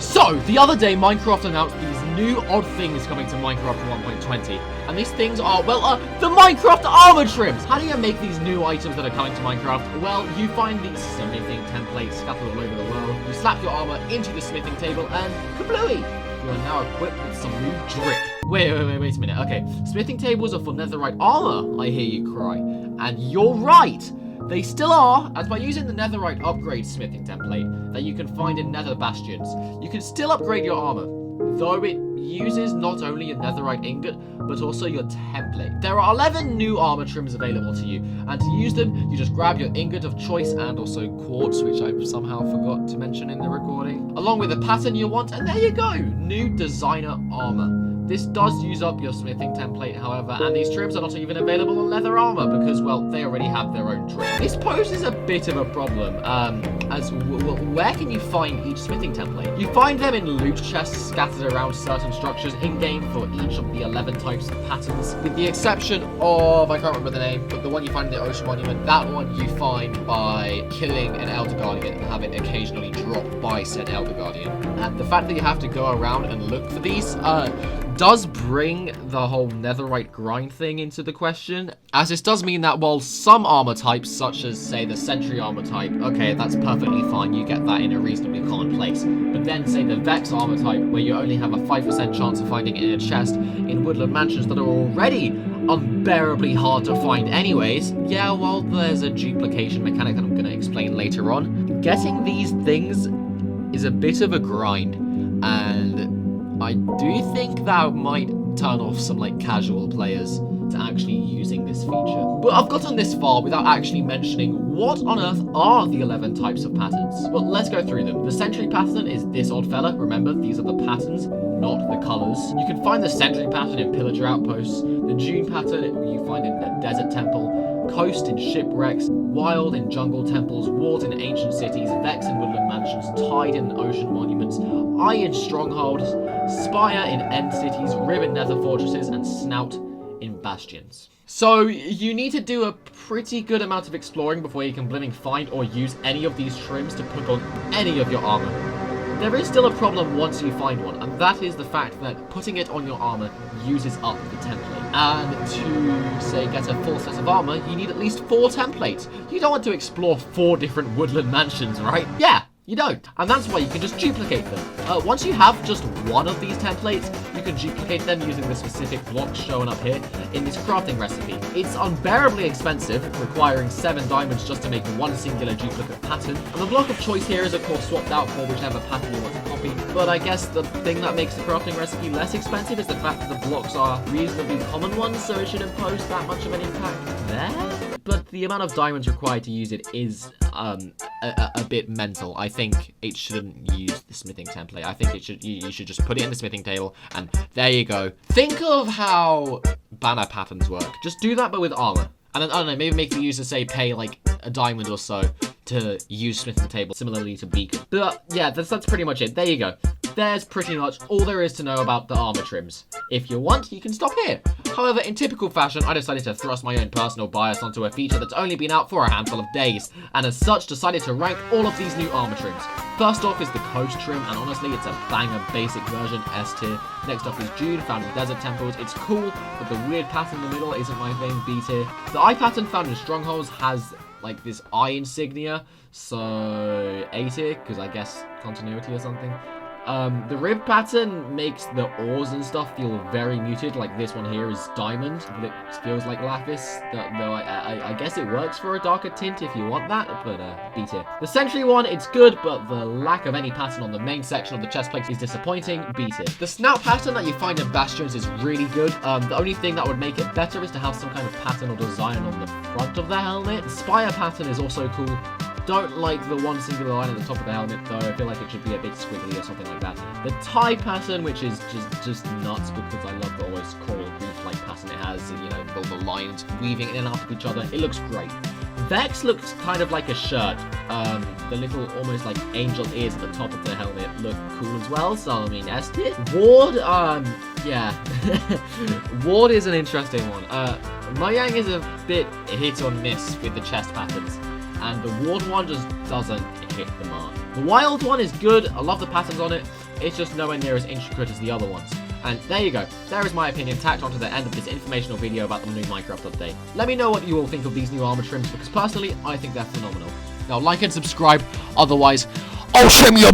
So, the other day, Minecraft announced these new odd things coming to Minecraft 1.20. And these things are, well, the Minecraft armor trims! How do you make these new items that are coming to Minecraft? Well, you find these smithing templates scattered all over the world. You slap your armor into the smithing table and kablooey! You are now equipped with some new drip. Wait a minute. Okay, smithing tables are for netherite armor, I hear you cry. And you're right! They still are, as by using the netherite upgrade smithing template that you can find in nether bastions, you can still upgrade your armor, though it uses not only your netherite ingot, but also your template. There are 11 new armor trims available to you, and to use them, you just grab your ingot of choice and also quartz, which I somehow forgot to mention in the recording, along with the pattern you want, and there you go, new designer armor. This does use up your smithing template, however, and these trims are not even available on leather armor because, well, they already have their own trim. This poses a bit of a problem, where can you find each smithing template? You find them in loot chests scattered around certain structures in-game for each of the 11 types of patterns, with the exception of, I can't remember the name, but the one you find in the Ocean Monument, that one you find by killing an Elder Guardian and have it occasionally drop by said Elder Guardian. And the fact that you have to go around and look for these, does bring the whole netherite grind thing into the question, as this does mean that while some armor types, such as, say, the sentry armor type, okay, that's perfectly fine, you get that in a reasonably common place, but then, say, the Vex armor type, where you only have a 5% chance of finding it in a chest in woodland mansions that are already unbearably hard to find anyways, yeah, well, there's a duplication mechanic that I'm going to explain later on. Getting these things is a bit of a grind, and I do think that might turn off some, like, casual players to actually using this feature. But I've gotten this far without actually mentioning what on earth are the 11 types of patterns. Well, let's go through them. The sentry pattern is this odd fella. Remember, these are the patterns, not the colors. You can find the sentry pattern in pillager outposts, the June pattern you find in the desert temple, coast in shipwrecks, wild in jungle temples, ward in ancient cities, vex in woodland mansions, tide in ocean monuments, eye in strongholds, spire in end cities, rib in nether fortresses, and snout in bastions. So you need to do a pretty good amount of exploring before you can blimmin' find or use any of these trims to put on any of your armor. There is still a problem once you find one, and that is the fact that putting it on your armor uses up the template. And to, say, get a full set of armor, you need at least 4 templates. You don't want to explore 4 different woodland mansions, right? Yeah, you don't. And that's why you can just duplicate them. Once you have just one of these templates, you can duplicate them using the specific blocks shown up here in this crafting recipe. It's unbearably expensive, requiring 7 diamonds just to make one singular duplicate pattern. And the block of choice here is of course swapped out for whichever pattern you want to copy. But I guess the thing that makes the crafting recipe less expensive is the fact that the blocks are reasonably common ones, so it shouldn't pose that much of an impact there. But the amount of diamonds required to use it is a bit mental. I think it shouldn't use the smithing template. I think you should just put it in the smithing table, and there you go. Think of how banner patterns work. Just do that, but with armor. And then, I don't know, maybe make the user, say, pay like a diamond or so to use smithing table, similarly to beacon. But yeah, that's pretty much it. There you go. There's pretty much all there is to know about the armor trims. If you want, you can stop here. However, in typical fashion, I decided to thrust my own personal bias onto a feature that's only been out for a handful of days, and as such decided to rank all of these new armor trims. First off is the Coast trim, and honestly it's a banger basic version, S tier. Next up is June, found in desert temples. It's cool, but the weird pattern in the middle isn't my thing, B tier. The eye pattern found in strongholds has like this eye insignia, so A tier, because I guess continuity or something. The rib pattern makes the ores and stuff feel very muted, like this one here is diamond, but it feels like lapis, though I guess it works for a darker tint if you want that, but B tier. The sentry one, it's good, but the lack of any pattern on the main section of the chest plate is disappointing, B tier. The snout pattern that you find in bastions is really good. The only thing that would make it better is to have some kind of pattern or design on the front of the helmet. The spire pattern is also cool. Don't like the one singular line at the top of the helmet, though. I feel like it should be a bit squiggly or something like that. The tie pattern, which is just nuts because I love the always coral reef-like pattern it has, you know, all the lines weaving in and out of each other. It looks great. Vex looks kind of like a shirt. The little almost like angel ears at the top of the helmet look cool as well, so I mean, S tier. Ward, yeah. Ward is an interesting one. Mojang is a bit hit or miss with the chest patterns, and the ward one just doesn't hit the mark. The wild one is good, I love the patterns on it, It's just nowhere near as intricate as the other ones. And there you go. There is my opinion tacked onto the end of this informational video about the new Minecraft update. Let me know what you all think of these new armor trims, because personally, I think they're phenomenal. Now, like and subscribe, otherwise, I'll show me your